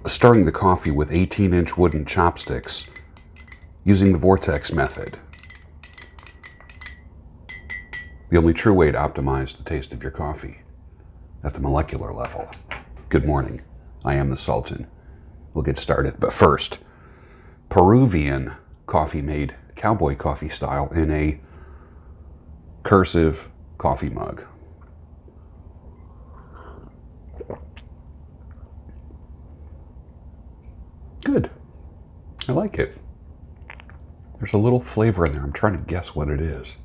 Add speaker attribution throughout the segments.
Speaker 1: stirring the coffee with 18-inch wooden chopsticks using the vortex method. The only true way to optimize the taste of your coffee at the molecular level. Good morning. I am the Sultan. We'll get started, but first, Peruvian coffee made cowboy coffee style in a cursive coffee mug. Good. I like it. There's a little flavor in there. I'm trying to guess what it is.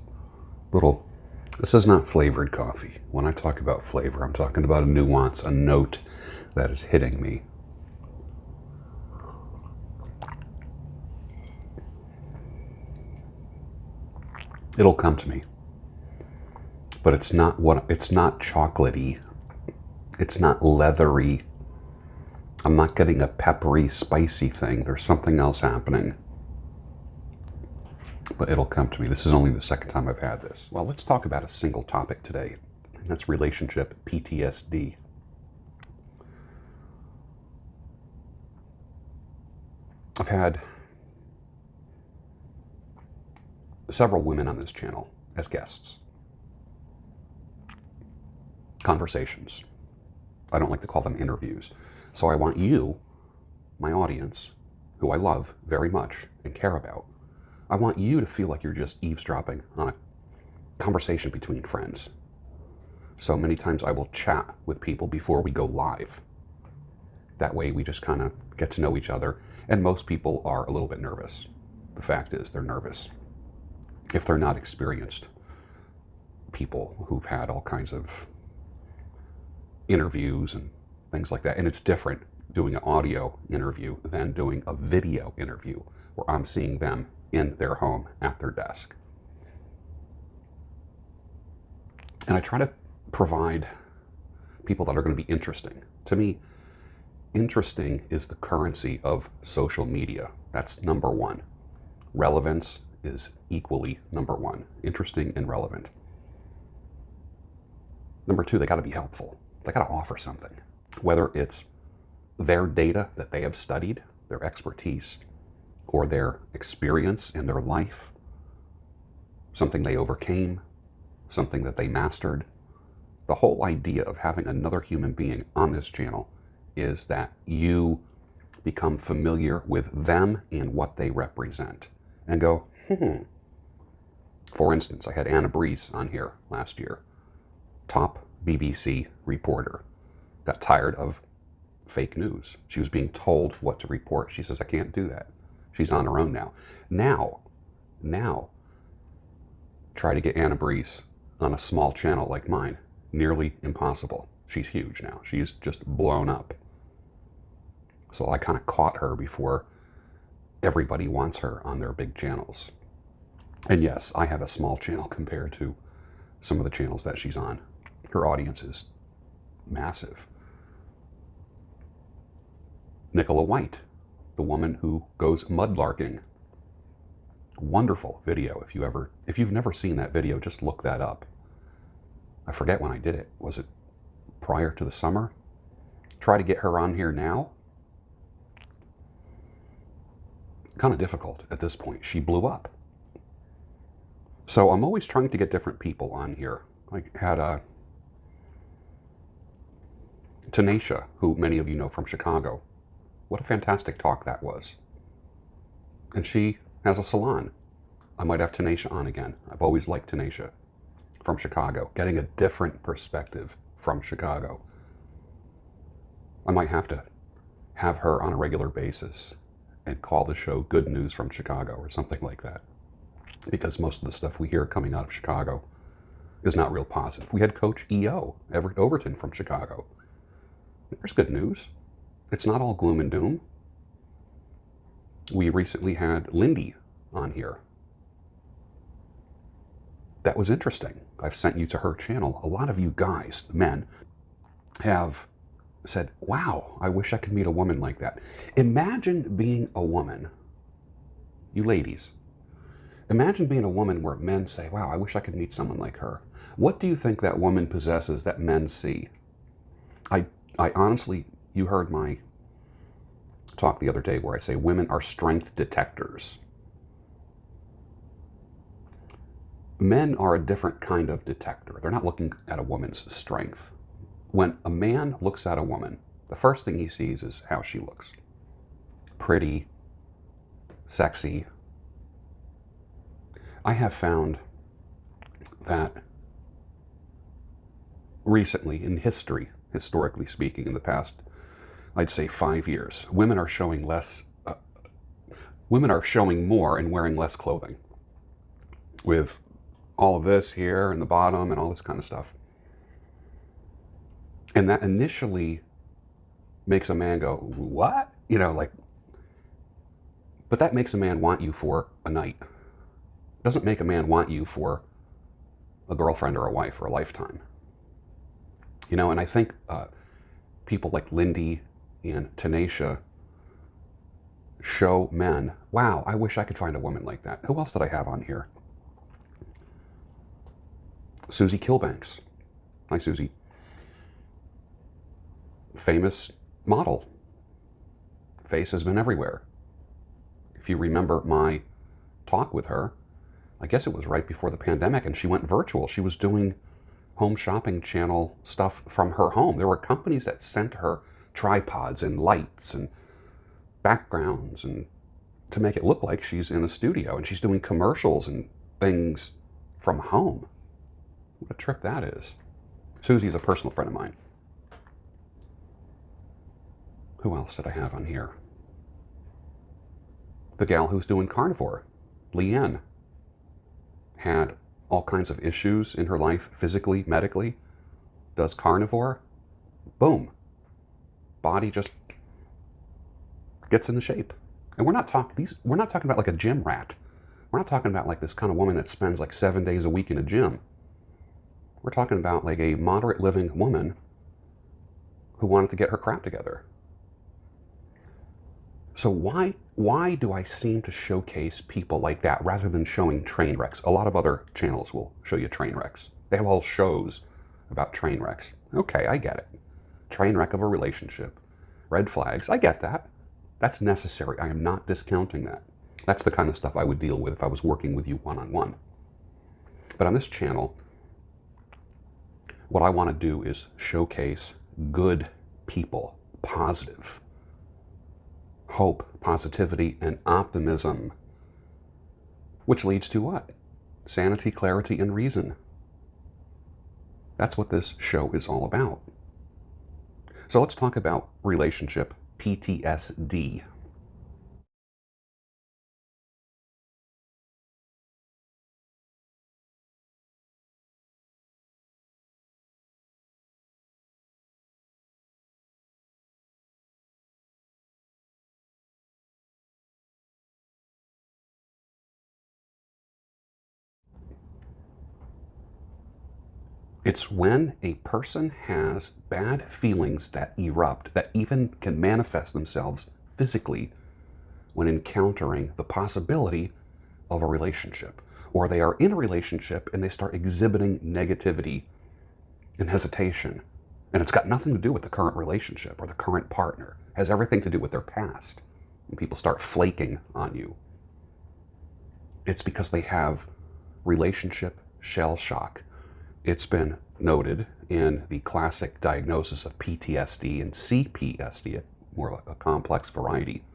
Speaker 1: This is not flavored coffee. When I talk about flavor, I'm talking about a nuance, a note that is hitting me. It'll come to me. But it's not chocolatey. It's not leathery. I'm not getting a peppery, spicy thing. There's something else happening. But it'll come to me. This is only the second time I've had this. Well, let's talk about a single topic today, and that's relationship PTSD. I've had several women on this channel as guests. Conversations. I don't like to call them interviews. So I want you, my audience, who I love very much and care about, I want you to feel like you're just eavesdropping on a conversation between friends. So many times I will chat with people before we go live. That way we just kind of get to know each other, and most people are a little bit nervous. The fact is they're nervous. If they're not experienced people who've had all kinds of interviews and things like that. And it's different doing an audio interview than doing a video interview where I'm seeing them in their home at their desk. And I try to provide people that are going to be interesting. To me, interesting is the currency of social media. That's number one. Relevance is equally number one. Interesting and relevant. Number two, they got to be helpful. They got to offer something. Whether it's their data that they have studied, their expertise, or their experience in their life, something they overcame, something that they mastered. The whole idea of having another human being on this channel is that you become familiar with them and what they represent and go, For instance, I had Anna Breeze on here last year, top BBC reporter. Got tired of fake news. She was being told what to report. She says, I can't do that. She's on her own now. Now, try to get Anna Breeze on a small channel like mine. Nearly impossible. She's huge now. She's just blown up. So I kind of caught her before everybody wants her on their big channels. And yes, I have a small channel compared to some of the channels that she's on. Her audience is massive. Nicola White, the woman who goes mudlarking. Wonderful video. If you've never seen that video, just look that up. I forget when I did it. Was it prior to the summer? Try to get her on here now. Kind of difficult at this point. She blew up. So I'm always trying to get different people on here. I had Tanisha, who many of you know from Chicago. What a fantastic talk that was. And she has a salon. I might have Tanisha on again. I've always liked Tanisha from Chicago, getting a different perspective from Chicago. I might have to have her on a regular basis and call the show Good News from Chicago or something like that. Because most of the stuff we hear coming out of Chicago is not real positive. We had Coach E.O., Everett Overton from Chicago. There's good news. It's not all gloom and doom. We recently had Lindy on here. That was interesting. I've sent you to her channel. A lot of you guys, men, have said, wow, I wish I could meet a woman like that. Imagine being a woman, you ladies, imagine being a woman where men say, wow, I wish I could meet someone like her. What do you think that woman possesses that men see? I honestly, you heard my talk the other day where I say women are strength detectors. Men are a different kind of detector. They're not looking at a woman's strength. When a man looks at a woman, the first thing he sees is how she looks. Pretty, sexy. I have found that recently in history, historically speaking, in the past, I'd say 5 years, women are showing more and wearing less clothing, with all of this here and the bottom and all this kind of stuff. And that initially makes a man go, what? But that makes a man want you for a night. It doesn't make a man want you for a girlfriend or a wife or a lifetime. And I think people like Lindy and Tenacia show men, wow, I wish I could find a woman like that. Who else did I have on here? Susie Kilbanks. Hi, Susie. Famous model. Face has been everywhere. If you remember my talk with her, I guess it was right before the pandemic, and she went virtual. She was doing home shopping channel stuff from her home. There were companies that sent her tripods and lights and backgrounds and to make it look like she's in a studio, and she's doing commercials and things from home. What a trip that is. Susie's a personal friend of mine. Who else did I have on here? The gal who's doing Carnivore, Leanne, had all kinds of issues in her life, physically, medically. Does Carnivore, boom, body just gets into shape. And we're not talking about like a gym rat. We're not talking about like this kind of woman that spends like 7 days a week in a gym. We're talking about like a moderate living woman who wanted to get her crap together. So why do I seem to showcase people like that rather than showing train wrecks? A lot of other channels will show you train wrecks. They have whole shows about train wrecks. Okay, I get it. Train wreck of a relationship. Red flags. I get that. That's necessary. I am not discounting that. That's the kind of stuff I would deal with if I was working with you one-on-one. But on this channel, what I want to do is showcase good people, positive, hope, positivity, and optimism, which leads to what? Sanity, clarity, and reason. That's what this show is all about. So let's talk about relationship PTSD. It's when a person has bad feelings that erupt, that even can manifest themselves physically when encountering the possibility of a relationship. Or they are in a relationship and they start exhibiting negativity and hesitation. And it's got nothing to do with the current relationship or the current partner. It has everything to do with their past. When people start flaking on you, it's because they have relationship shell shock. It's been noted in the classic diagnosis of PTSD and c-ptsd, more a complex variety.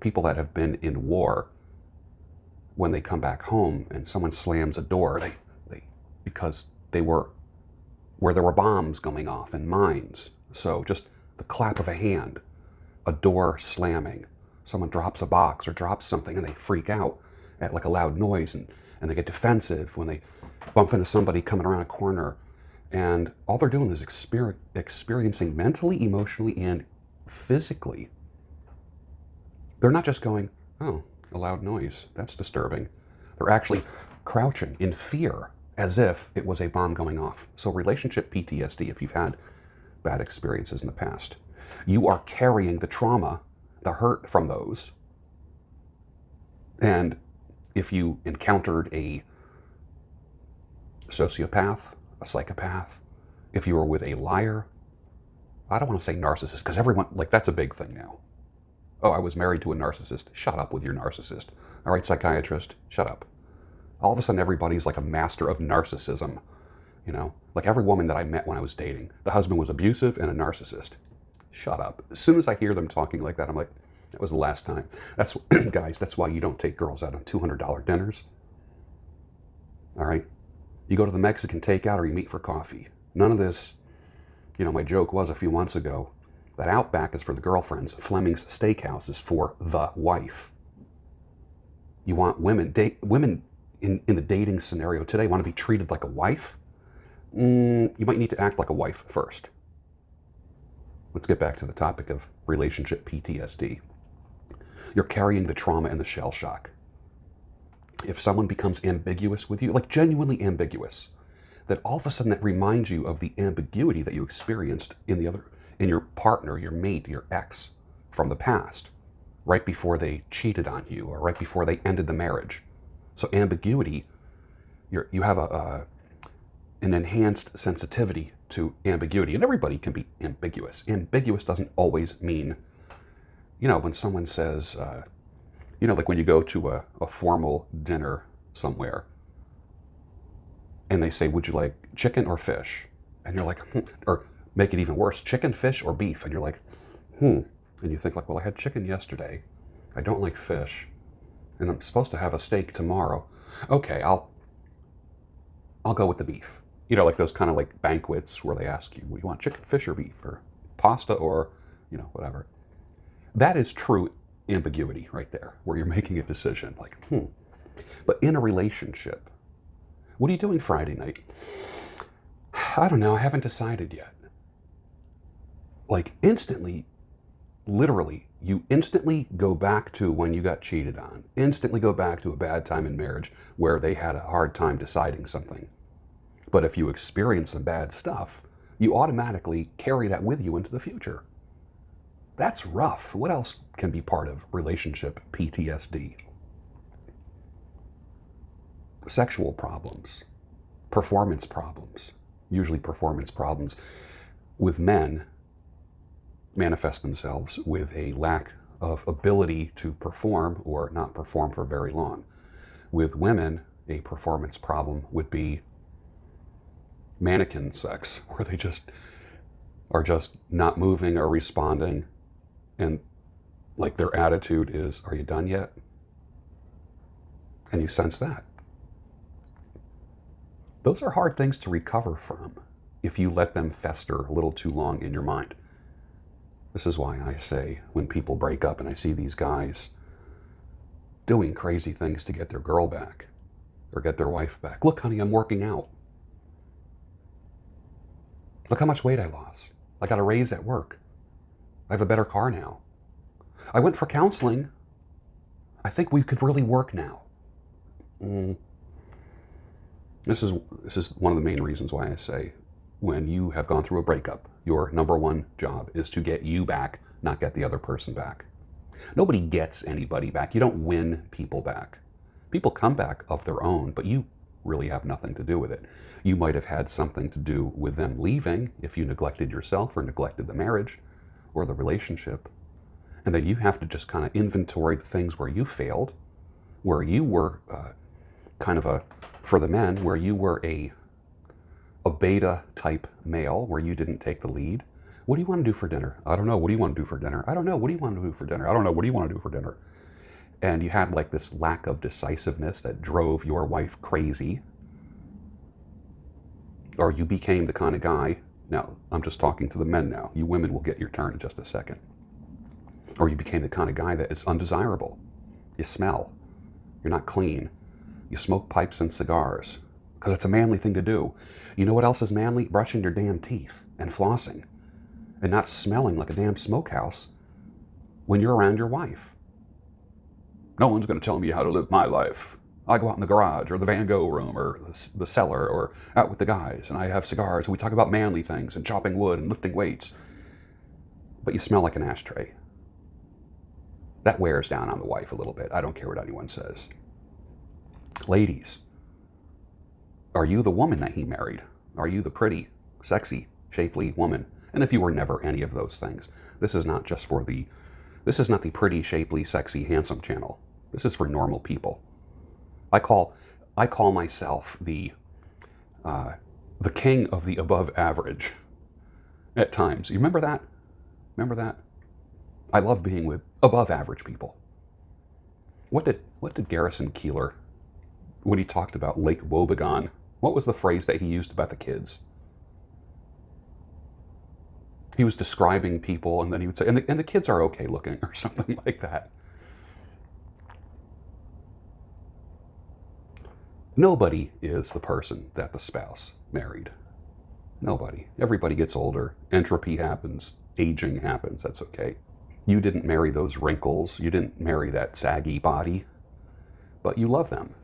Speaker 1: People that have been in war, when they come back home and someone slams a door, because they were where there were bombs going off and mines. So just the clap of a hand, a door slamming, someone drops a box or drops something and they freak out at like a loud noise, and they get defensive when they bump into somebody coming around a corner, and all they're doing is experiencing mentally, emotionally, and physically. They're not just going, oh, a loud noise, that's disturbing. They're actually crouching in fear as if it was a bomb going off. So relationship PTSD, if you've had bad experiences in the past, you are carrying the trauma, the hurt from those. And if you encountered a sociopath, a psychopath, if you were with a liar, I don't want to say narcissist, because everyone, like, that's a big thing now. Oh, I was married to a narcissist. Shut up with your narcissist. All right, psychiatrist, shut up. All of a sudden, everybody's like a master of narcissism. You know, like every woman that I met when I was dating, the husband was abusive and a narcissist. Shut up. As soon as I hear them talking like that, I'm like, that was the last time. That's, guys, that's why you don't take girls out on $200 dinners. All right? You go to the Mexican takeout or you meet for coffee. None of this, you know, my joke was a few months ago that Outback is for the girlfriends, Fleming's Steakhouse is for the wife. You want women, women in the dating scenario today want to be treated like a wife? You might need to act like a wife first. Let's get back to the topic of relationship PTSD. You're carrying the trauma and the shell shock. If someone becomes ambiguous with you, like genuinely ambiguous, that all of a sudden that reminds you of the ambiguity that you experienced in your partner, your mate, your ex from the past, right before they cheated on you or right before they ended the marriage. So ambiguity, you have an enhanced sensitivity to ambiguity, and everybody can be ambiguous. Ambiguous doesn't always mean, you know, when someone says, you know, like when you go to a formal dinner somewhere and they say, would you like chicken or fish? And you're like, or make it even worse, chicken, fish, or beef? And you're like, And you think like, well, I had chicken yesterday. I don't like fish. And I'm supposed to have a steak tomorrow. Okay, I'll go with the beef. You know, like those kind of like banquets where they ask you, what do you want, chicken, fish, or beef, or pasta, or, you know, whatever. That is true ambiguity right there, where you're making a decision like, But in a relationship, what are you doing Friday night? I don't know, I haven't decided yet. Like instantly, literally, you instantly go back to when you got cheated on, instantly go back to a bad time in marriage where they had a hard time deciding something. But if you experience some bad stuff, you automatically carry that with you into the future. That's rough. What else can be part of relationship PTSD? Sexual problems, performance problems. Usually performance problems with men manifest themselves with a lack of ability to perform or not perform for very long. With women, a performance problem would be mannequin sex, where they just are just not moving or responding, and like their attitude is, are you done yet? And you sense that. Those are hard things to recover from if you let them fester a little too long in your mind. This is why I say when people break up and I see these guys doing crazy things to get their girl back or get their wife back. Look, honey, I'm working out. Look how much weight I lost. I got a raise at work. I have a better car now. I went for counseling. I think we could really work now. This is one of the main reasons why I say when you have gone through a breakup, your number one job is to get you back, not get the other person back. Nobody gets anybody back. You don't win people back. People come back of their own, but you really have nothing to do with it. You might have had something to do with them leaving if you neglected yourself or neglected the marriage or the relationship. And then you have to just kind of inventory the things where you failed, where you were for the men, where you were a beta type male, where you didn't take the lead. What do you want to do for dinner? I don't know. What do you want to do for dinner? I don't know. What do you want to do for dinner? I don't know. What do you want to do for dinner? And you had like this lack of decisiveness that drove your wife crazy. Or you became the kind of guy, now I'm just talking to the men now, you women will get your turn in just a second. Or you became the kind of guy that is undesirable. You smell. You're not clean. You smoke pipes and cigars because it's a manly thing to do. You know what else is manly? Brushing your damn teeth and flossing and not smelling like a damn smokehouse when you're around your wife. No one's going to tell me how to live my life. I go out in the garage or the Van Gogh room or the cellar or out with the guys and I have cigars and we talk about manly things and chopping wood and lifting weights. But you smell like an ashtray. That wears down on the wife a little bit. I don't care what anyone says. Ladies, are you the woman that he married? Are you the pretty, sexy, shapely woman? And if you were never any of those things, this is not just for the This is not the pretty, shapely, sexy, handsome channel. This is for normal people. I call myself the king of the above average at times. You remember that? Remember that? I love being with above average people. What did Garrison Keillor, when he talked about Lake Wobegon, what was the phrase that he used about the kids? He was describing people, and then he would say, and the kids are okay looking, or something like that. Nobody is the person that the spouse married. Nobody. Everybody gets older. Entropy happens. Aging happens. That's okay. You didn't marry those wrinkles. You didn't marry that saggy body. But you love them.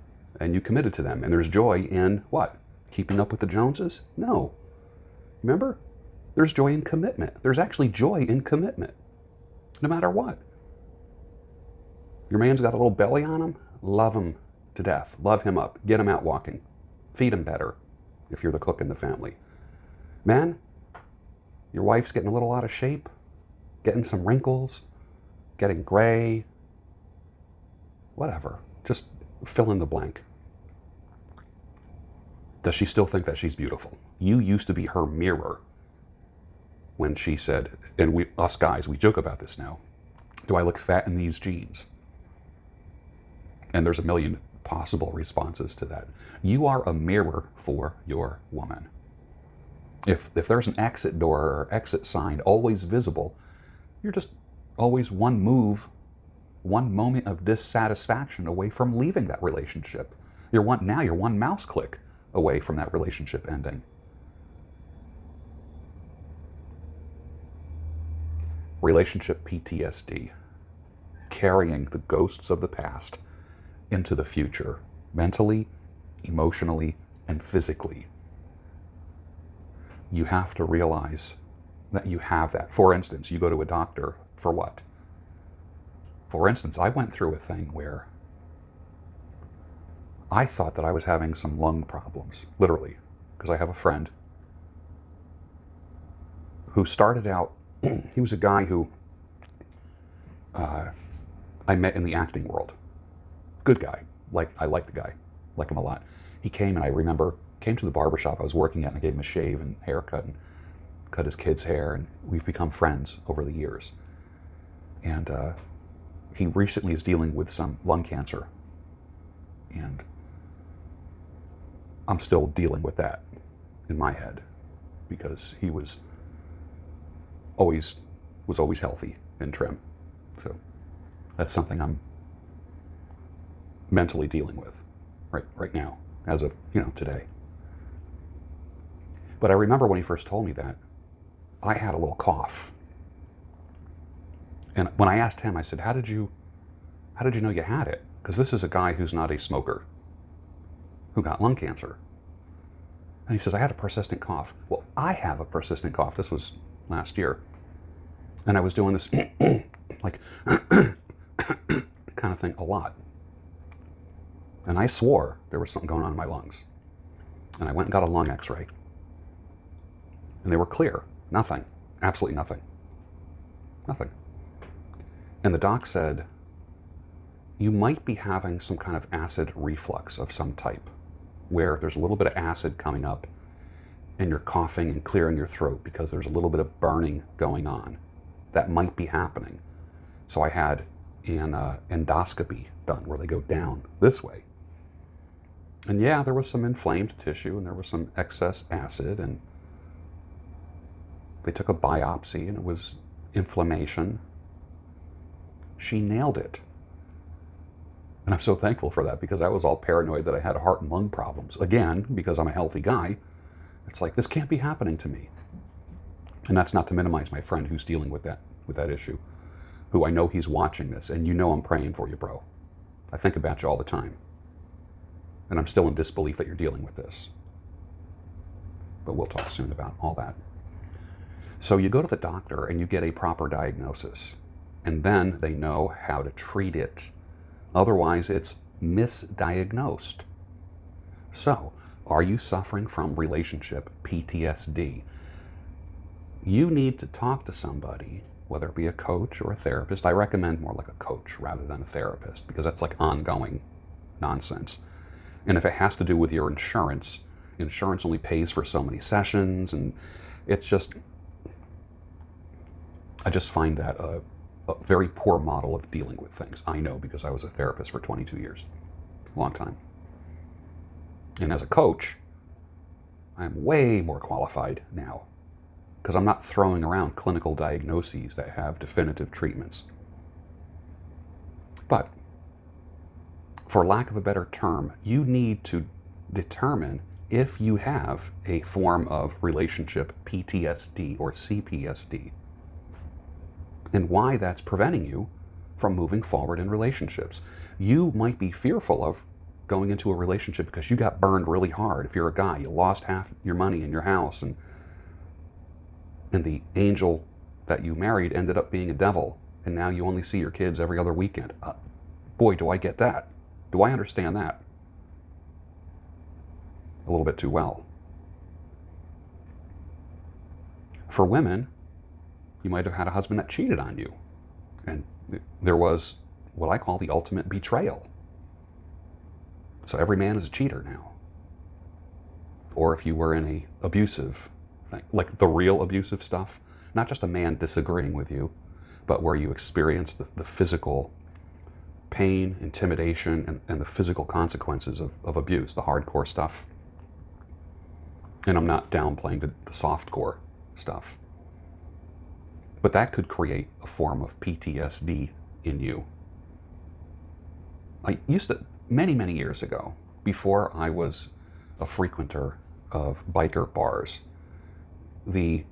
Speaker 1: And you committed to them. And there's joy in what? Keeping up with the Joneses? No. Remember? There's joy in commitment. There's actually joy in commitment. No matter what. Your man's got a little belly on him? Love him to death. Love him up. Get him out walking. Feed him better if you're the cook in the family. Man, your wife's getting a little out of shape, getting some wrinkles, getting gray, whatever. Just fill in the blank. Does she still think that she's beautiful? You used to be her mirror when she said, and us guys, we joke about this now, do I look fat in these jeans? And there's a million possible responses to that. You are a mirror for your woman. If there's an exit door or exit sign always visible, you're just always one move, one moment of dissatisfaction away from leaving that relationship. You're one mouse click away from that relationship ending. Relationship PTSD, carrying the ghosts of the past into the future, mentally, emotionally, and physically. You have to realize that you have that. For instance, you go to a doctor for what? For instance, I went through a thing where I thought that I was having some lung problems, literally, because I have a friend who started out, he was a guy who I met in the acting world. Good guy. I like the guy. Like him a lot. He came, and I remember, came to the barbershop I was working at, and I gave him a shave and haircut and cut his kid's hair, and we've become friends over the years. And he recently is dealing with some lung cancer, and I'm still dealing with that in my head because he was always healthy and trim. So that's something I'm mentally dealing with right now, as of today. But I remember when he first told me that, I had a little cough. And when I asked him, I said, how did you know you had it? Because this is a guy who's not a smoker, who got lung cancer. And he says, I had a persistent cough. Well, I have a persistent cough. This was last year. And I was doing this like kind of thing a lot. And I swore there was something going on in my lungs. And I went and got a lung x-ray. And they were clear. Nothing. Absolutely nothing. Nothing. And the doc said, you might be having some kind of acid reflux of some type, where there's a little bit of acid coming up and you're coughing and clearing your throat because there's a little bit of burning going on. That might be happening. So I had an endoscopy done where they go down this way. And yeah, there was some inflamed tissue and there was some excess acid, and they took a biopsy and it was inflammation. She nailed it. And I'm so thankful for that, because I was all paranoid that I had heart and lung problems. Again, because I'm a healthy guy, it's like, this can't be happening to me. And that's not to minimize my friend who's dealing with that issue, who I know he's watching this, and I'm praying for you, bro. I think about you all the time. And I'm still in disbelief that you're dealing with this. But we'll talk soon about all that. So you go to the doctor and you get a proper diagnosis, and then they know how to treat it. Otherwise, it's misdiagnosed. So, are you suffering from relationship PTSD? You need to talk to somebody whether it be a coach or a therapist. I recommend more like a coach rather than a therapist, because that's like ongoing nonsense. And if it has to do with your insurance, insurance only pays for so many sessions, and it's just, I just find that a very poor model of dealing with things. I know, because I was a therapist for 22 years, a long time. And as a coach, I'm way more qualified now, because I'm not throwing around clinical diagnoses that have definitive treatments. But for lack of a better term, you need to determine if you have a form of relationship PTSD or CPSD, and why that's preventing you from moving forward in relationships. You might be fearful of going into a relationship because you got burned really hard. If you're a guy, you lost half your money in your house, and the angel that you married ended up being a devil, and now you only see your kids every other weekend. Boy, do I get that. Do I understand that? A little bit too well. For women, you might have had a husband that cheated on you, and there was what I call the ultimate betrayal. So every man is a cheater now. Or if you were in a abusive thing, like the real abusive stuff, not just a man disagreeing with you, but where you experience the physical pain, intimidation, and the physical consequences of abuse, the hardcore stuff. And I'm not downplaying the softcore stuff. But that could create a form of PTSD in you. I used to, many years ago, before I was a frequenter of biker bars, the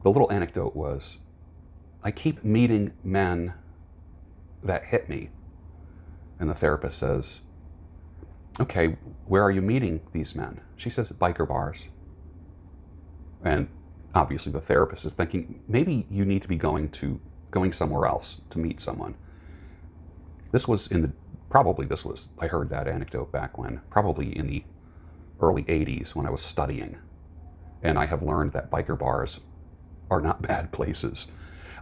Speaker 1: little anecdote was, I keep meeting men that hit me. And the therapist says, okay, where are you meeting these men? She says, at biker bars. And obviously the therapist is thinking, maybe you need to be going somewhere else to meet someone. This was I heard that anecdote back when, probably in the early 80s when I was studying. And I have learned that biker bars are not bad places.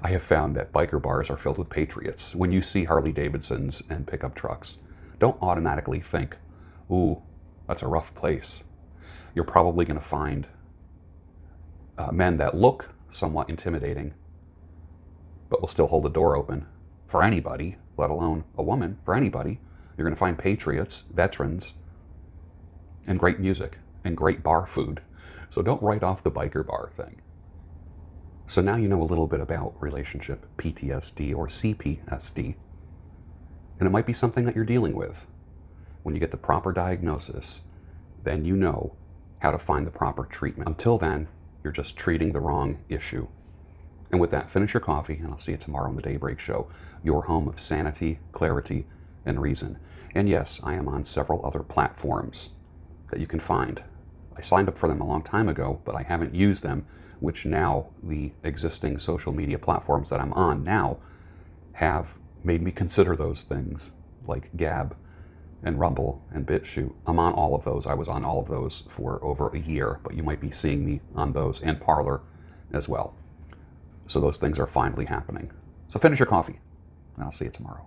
Speaker 1: I have found that biker bars are filled with patriots. When you see Harley Davidsons and pickup trucks, don't automatically think, ooh, that's a rough place. You're probably going to find men that look somewhat intimidating, but will still hold the door open for anybody, let alone a woman, for anybody. You're going to find patriots, veterans, and great music, and great bar food. So don't write off the biker bar thing. So now you know a little bit about relationship PTSD or CPSD, and it might be something that you're dealing with. When you get the proper diagnosis, then you know how to find the proper treatment. Until then, you're just treating the wrong issue. And with that, finish your coffee, and I'll see you tomorrow on the Daybreak Show, your home of sanity, clarity, and reason. And yes, I am on several other platforms that you can find. I signed up for them a long time ago, but I haven't used them, which now the existing social media platforms that I'm on now have made me consider those things, like Gab and Rumble and BitChute. I'm on all of those. I was on all of those for over a year, but you might be seeing me on those, and Parler as well. So those things are finally happening. So finish your coffee, and I'll see you tomorrow.